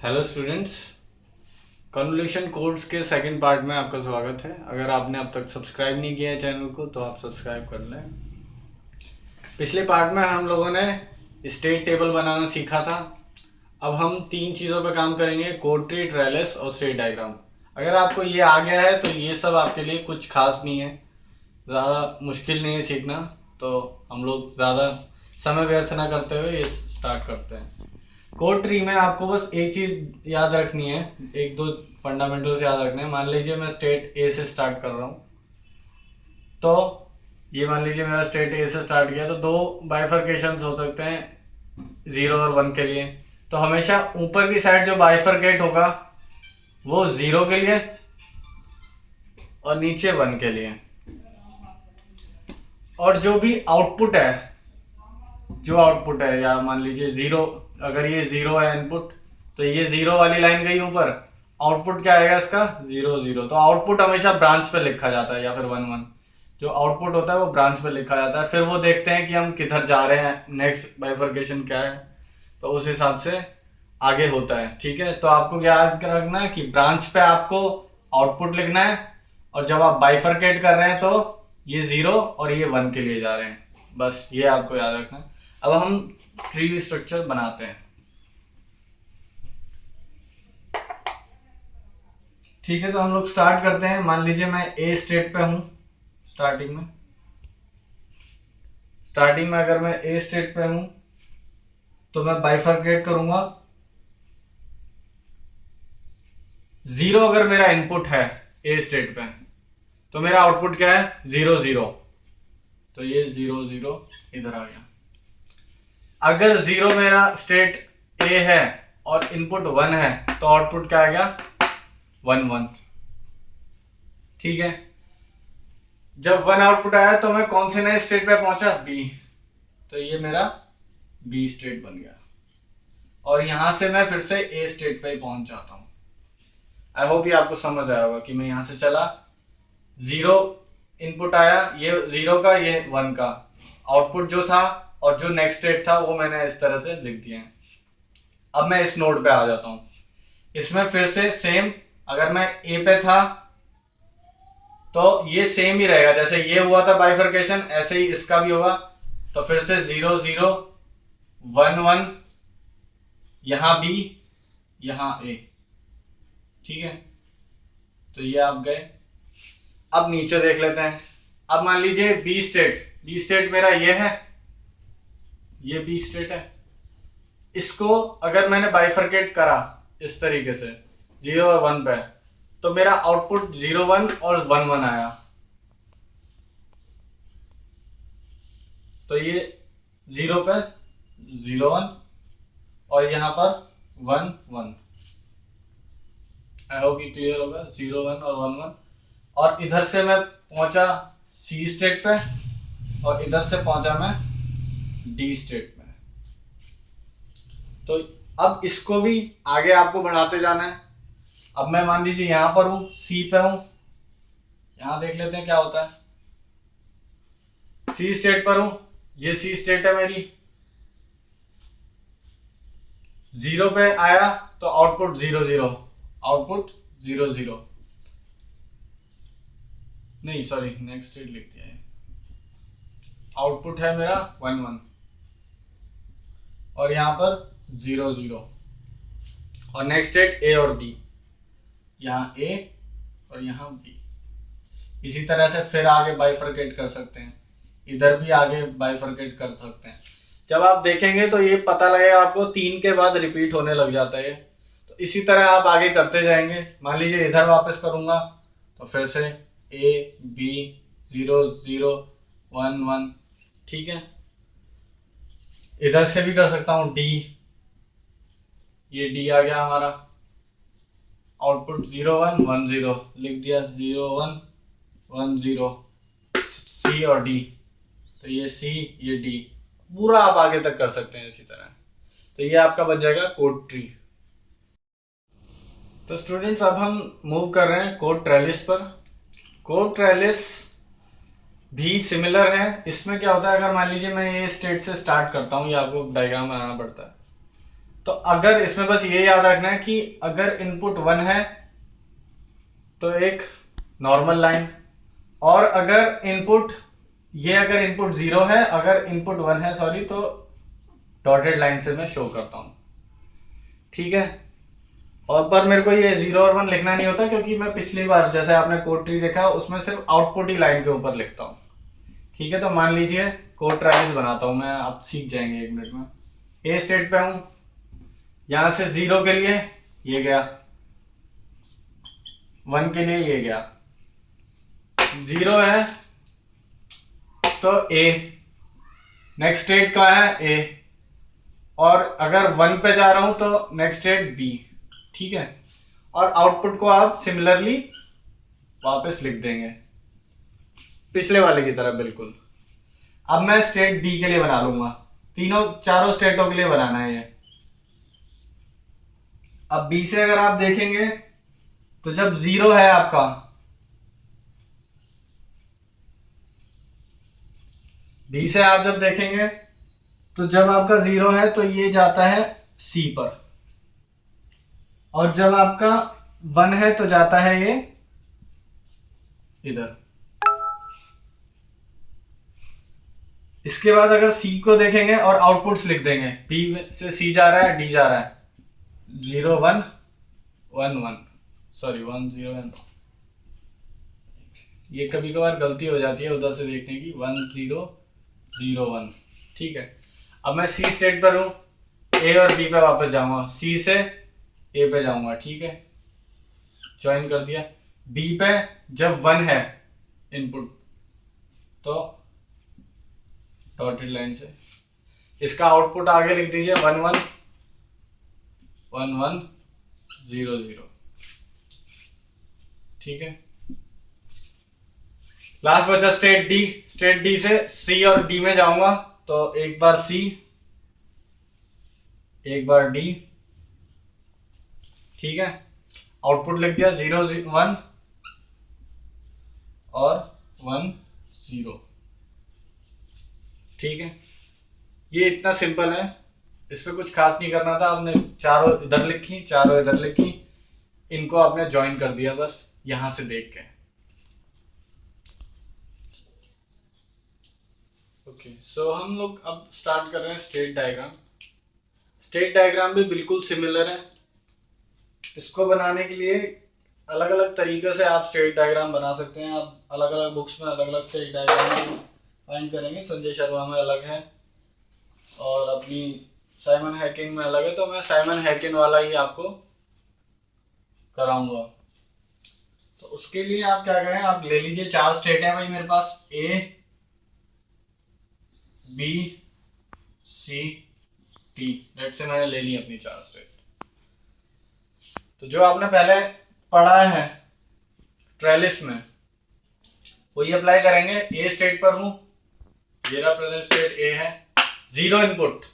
Hello students, convolution codes के second part में आपका स्वागत है। अगर आपने अब तक सब्सक्राइब नहीं किया है चैनल को तो आप सब्सक्राइब कर लें। पिछले पार्ट में हम लोगों ने स्टेट टेबल बनाना सीखा था। अब हम तीन चीज़ों पे काम करेंगे: कोड ट्री, ट्रेलिस और स्टेट डायग्राम। अगर आपको ये आ गया है तो ये सब आपके लिए कुछ खास नहीं है, ज़्यादा मुश्किल नहीं है सीखना। तो हम लोग ज़्यादा समय व्यर्थ ना करते हुए ये स्टार्ट करते हैं। कोड ट्री में आपको बस एक चीज याद रखनी है, एक दो फंडामेंटल्स याद रखने हैं। मान लीजिए मैं स्टेट ए से स्टार्ट कर रहा हूँ, तो ये मान लीजिए मेरा स्टेट ए से स्टार्ट किया, तो दो बाइफर्केशंस हो सकते हैं 0 और 1 के लिए। तो हमेशा ऊपर की साइड जो बाइफर्केट होगा वो 0 के लिए और नीचे 1 के लिए। और जो भी आउटपुट है, या मान लीजिए 0, अगर ये 0 है इनपुट, तो ये 0 वाली लाइन गई ऊपर, आउटपुट क्या आएगा इसका 0 0। तो आउटपुट हमेशा ब्रांच पे लिखा जाता है, या फिर 1 1। जो आउटपुट होता है वो ब्रांच पे लिखा जाता है। फिर वो देखते हैं कि हम किधर जा रहे हैं, नेक्स्ट बाइफर्केशन क्या है, तो उस हिसाब से आगे होता है। ठीक है, तो आपको याद रखना है कि ब्रांच पे आपको आउटपुट लिखना है, और जब आप बाइफर्केट कर रहे हैं तो ये 0 और ये 1 के लिए जा रहे हैं। बस ये आपको याद रखना है। अब हम ट्री स्ट्रक्चर बनाते हैं। ठीक है, तो हम लोग स्टार्ट करते हैं। मान लीजिए मैं ए स्टेट पे हूं। स्टार्टिंग में अगर मैं ए स्टेट पे हूं तो मैं बाइफर्केट करूंगा। 0 अगर मेरा इनपुट है ए स्टेट पे, तो मेरा आउटपुट क्या है 0 0। तो ये 0 0 इधर आ गया। अगर 0 मेरा स्टेट ए है और इनपुट 1 है, तो आउटपुट क्या आ गया 1 1। ठीक है, जब 1 आउटपुट आया तो मैं कौन से नए स्टेट पे पहुंचा, बी। तो ये मेरा बी स्टेट बन गया, और यहां से मैं फिर से ए स्टेट पे पहुंच जाता हूं। आई होप ये आपको समझ आया होगा कि मैं यहां से चला, 0 इनपुट आया, ये 0 का, ये 1 का आउटपुट जो था, और जो नेक्स्ट स्टेट था वो मैंने इस तरह से लिख दिया है। अब मैं इस नोड पे आ जाता हूं। इसमें फिर से सेम, अगर मैं ए पे था तो ये सेम ही रहेगा, जैसे ये हुआ था बाइफर्केशन, ऐसे ही इसका भी होगा। तो फिर से 0 0 1 1, यहां बी, यहां ए। ठीक है, तो ये आप गए। अब नीचे देख लेते हैं। अब मान लीजिए बी स्टेट मेरा ये है, ये बी स्टेट है। इसको अगर मैंने बाइफर्केट करा इस तरीके से 0 और 1 पे, तो मेरा आउटपुट 0 1 और 1 1 आया। तो ये 0 पे 0 1 और यहां पर 1 1। आई होप ये क्लियर होगा, 0 1 और 1 1। और इधर से मैं पहुंचा सी स्टेट पे, और इधर से पहुंचा मैं डी स्टेट में। तो अब इसको भी आगे आपको बढ़ाते जाना है। अब मैं मान लीजिए यहां पर हूं, सी पे हूं। यहां देख लेते हैं क्या होता है। सी स्टेट पर हूं, ये सी स्टेट है मेरी। 0 पे आया तो आउटपुट 0 0, आउटपुट 0 0। नहीं सॉरी, नेक्स्ट स्टेट लिख दिया है। आउटपुट है मेरा 1 1, और यहां पर 0 0। और नेक्स्ट स्टेट ए और बी, यहां ए और यहां बी। इसी तरह से फिर आगे बाइफर्केट कर सकते हैं, इधर भी आगे बाइफर्केट कर सकते हैं। जब आप देखेंगे तो ये पता लगेगा आपको, 3 के बाद रिपीट होने लग जाता है। तो इसी तरह आप आगे करते जाएंगे। मान लीजिए इधर वापस करूंगा तो फिर से ए बी 0 0 1 1। ठीक है, इधर से भी कर सकता हूं डी, ये डी आ गया हमारा। आउटपुट 0 1 1 0 लिख दिया, 0 1 1 0। सी और डी, तो ये सी ये डी, पूरा आप आगे तक कर सकते हैं इसी तरह। तो ये आपका बन जाएगा कोड ट्री। तो स्टूडेंट्स, अब हम मूव कर रहे हैं कोड ट्रेलिस पर। कोड ट्रेलिस भी सिमिलर है। इसमें क्या होता है, अगर मान लीजिए मैं ये स्टेट से स्टार्ट करता हूँ, ये आपको डायग्राम बनाना पड़ता है। तो अगर इसमें बस ये याद रखना है कि अगर इनपुट 1 है तो एक नॉर्मल लाइन, और अगर इनपुट 0 है, अगर इनपुट 1 है सॉरी, तो डॉटेड लाइन से मैं शो करता हूं। ठीक है, और पर मेरे को ये 0 और 1 लिखना नहीं होता, क्योंकि मैं पिछली बार जैसे आपने कोड ट्री देखा उसमें सिर्फ आउटपुट ही लाइन के ऊपर लिखता हूं। ठीक है, तो मान लीजिए कोड ट्राइज बनाता हूं मैं, आप सीख जाएंगे 1 मिनट में। ए स्टेट पे हूं, यहां से 0 के लिए ये गया, 1 के लिए ये गया, 0 है तो ए, नेक्स्ट स्टेट का है ए, और अगर 1 पे जा रहा हूं तो नेक्स्ट स्टेट बी। ठीक है, और आउटपुट को आप सिमिलरली वापस लिख देंगे पिछले वाले की तरह बिल्कुल। अब मैं स्टेट बी के लिए बना लूंगा, चारों स्टेटों के लिए बनाना है ये। अब बी से अगर आप देखेंगे तो जब 0 है आपका, बी से आप जब देखेंगे तो जब आपका 0 है तो ये जाता है सी पर, और जब आपका 1 है तो जाता है ये इधर। इसके बाद अगर सी को देखेंगे और आउटपुट्स लिख देंगे, बी से सी जा रहा है, डी जा रहा है, 0 1 1 1, सॉरी 1 0 1, ये कभी कभार गलती हो जाती है उधर से देखने की, 1 0 0 1। ठीक है, अब मैं सी स्टेट पर हूं, ए और बी पे वापस जाऊंगा, सी से ए पे जाऊंगा। ठीक है, ज्वाइन कर दिया। बी पे जब 1 है इनपुट तो डॉटेड लाइन से इसका आउटपुट आगे लिख दीजिए, 1 1 1 1 0 0। ठीक है, लास्ट बचा स्टेट डी। स्टेट डी से सी और डी में जाऊंगा, तो एक बार सी एक बार डी। ठीक है, आउटपुट लिख दिया 0 1 और 1 0। ठीक है, ये इतना सिंपल है, इसमें कुछ खास नहीं करना था। आपने चारों इधर लिखी, चारों इधर लिखी, इनको आपने ज्वाइन कर दिया बस यहां से देख के। ओके, सो हम लोग अब स्टार्ट कर रहे हैं स्टेट डायग्राम। स्टेट डायग्राम भी बिल्कुल सिमिलर है। इसको बनाने के लिए अलग अलग तरीके से आप स्टेट डायग्राम बना सकते हैं। आप अलग अलग बुक्स में अलग अलग स्टेट डायग्राम फाइंड करेंगे। संजय शर्मा में अलग है और अपनी साइमन हैकिंग में अलग है, तो मैं साइमन हैकिंग वाला ही आपको कराऊंगा। तो उसके लिए आप क्या करें, आप ले लीजिए 4 स्टेट है भाई मेरे पास, A B C T. Late से मैंने ले ली अपनी 4 स्टेट। तो जो आपने पहले पढ़ा है ट्रेलिस में वही अप्लाई करेंगे। ए स्टेट पर हूं, मेरा प्रेजेंट स्टेट ए है, 0 इनपुट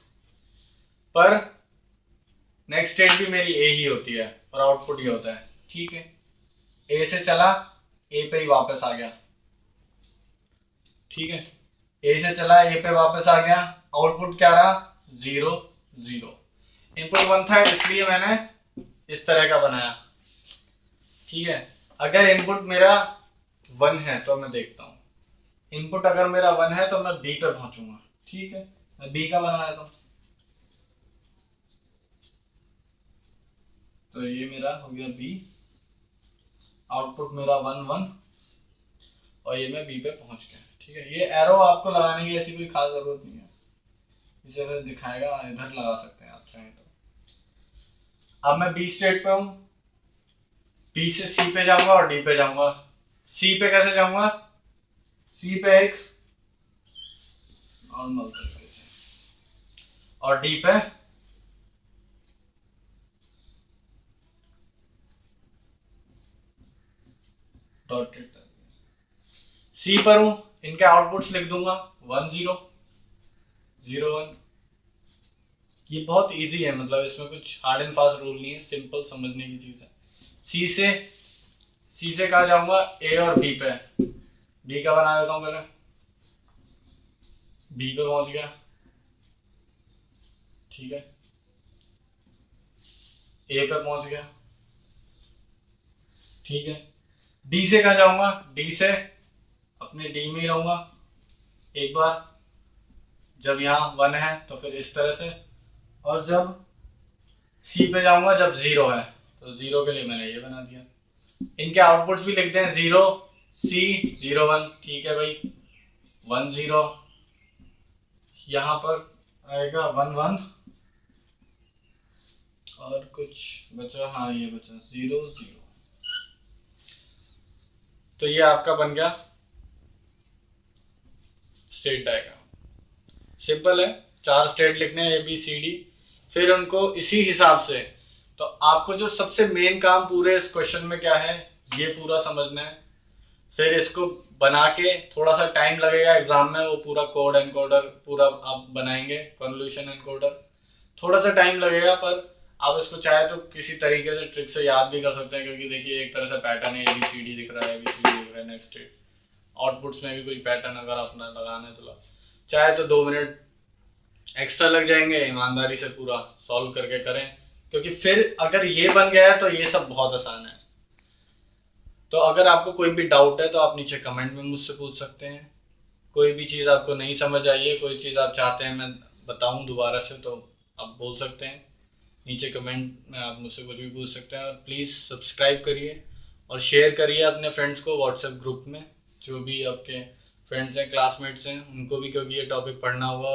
पर नेक्स्ट स्टेट भी मेरी ए ही होती है और आउटपुट ही होता है। ठीक है, ए से चला, ए पे ही वापस आ गया। ठीक है, ए से चला, ए पे वापस आ गया, आउटपुट क्या रहा 0 0। इनपुट 1 था इसलिए मैंने इस तरह का बनाया। ठीक है, अगर इनपुट मेरा 1 है तो मैं देखता हूं, इनपुट अगर मेरा 1 है तो मैं बी पे पहुंचूंगा। ठीक है, मैं बी का बनाया था, तो ये मेरा हो गया बी, आउटपुट मेरा 1 1 और ये मैं बी पे पहुंच गया। ठीक है, ये एरो आपको लगाने की ऐसी कोई खास जरूरत नहीं है, इसे अगर दिखाएगा इधर लगा सकते हैं आप चाहें तो। अब मैं बी स्टेट पे हूं, बी से सी पे जाऊंगा और डी पे जाऊंगा। सी पे कैसे जाऊंगा, सी पे एक नॉर्मल तरीके से, और डी पे डॉटेड। सी पर हूं, इनके आउटपुट्स लिख दूंगा 1 0 0 1। ये बहुत इजी है, मतलब इसमें कुछ हार्ड एंड फास्ट रूल नहीं है, सिंपल समझने की चीज है। सी से कहा जाऊंगा ए और बी पे, बी का बना देता हूं पहले, बी पे पहुंच गया। ठीक है, ए पे पहुंच गया, ठीक है। डी से कहाँ जाऊंगा, डी से अपने डी में ही रहूंगा एक बार, जब यहाँ 1 है तो फिर इस तरह से, और जब सी पे जाऊंगा जब 0 है, तो 0 के लिए मैंने ये बना दिया। इनके आउटपुट्स भी लिखते हैं 0 सी 0 1, ठीक है भाई, 1 0, यहाँ पर आएगा 1 1, और कुछ बचा, हाँ ये बचा 0 0। तो ये आपका बन गया स्टेट डायग्राम। सिंपल है, 4 स्टेट लिखने हैं ABCD, फिर उनको इसी हिसाब से। तो आपको जो सबसे मेन काम पूरे इस क्वेश्चन में क्या है, ये पूरा समझना है। फिर इसको बना के थोड़ा सा टाइम लगेगा एग्जाम में, वो पूरा कोड एनकोडर पूरा आप बनाएंगे, कन्वोल्यूशन एनकोडर, थोड़ा सा टाइम लगेगा, पर आप इसको चाहे तो किसी तरीके से ट्रिक से याद भी कर सकते हैं, क्योंकि देखिए एक तरह से पैटर्न है, ABCD दिख रहा है, ABCD दिख रहा है, नेक्स्ट स्टेट। आउटपुट्स में भी कोई पैटर्न अगर अपना लगाना है तो चाहे तो 2 मिनट एक्स्ट्रा लग जाएंगे, ईमानदारी से पूरा सॉल्व करके करें, क्योंकि फिर अगर ये बन गया है तो ये सब बहुत आसान है। तो अगर आपको कोई भी डाउट है तो आप नीचे कमेंट में मुझसे पूछ सकते हैं। कोई भी चीज़ आपको नहीं समझ आई है, कोई चीज़ आप चाहते हैं मैं बताऊं दोबारा से, तो आप बोल सकते हैं नीचे कमेंट में, आप मुझसे कुछ भी पूछ सकते हैं। और प्लीज़ सब्सक्राइब करिए और शेयर करिए अपने फ्रेंड्स को व्हाट्सएप ग्रुप में, जो भी आपके फ्रेंड्स हैं, क्लासमेट्स हैं, उनको भी, क्योंकि ये टॉपिक पढ़ना होगा।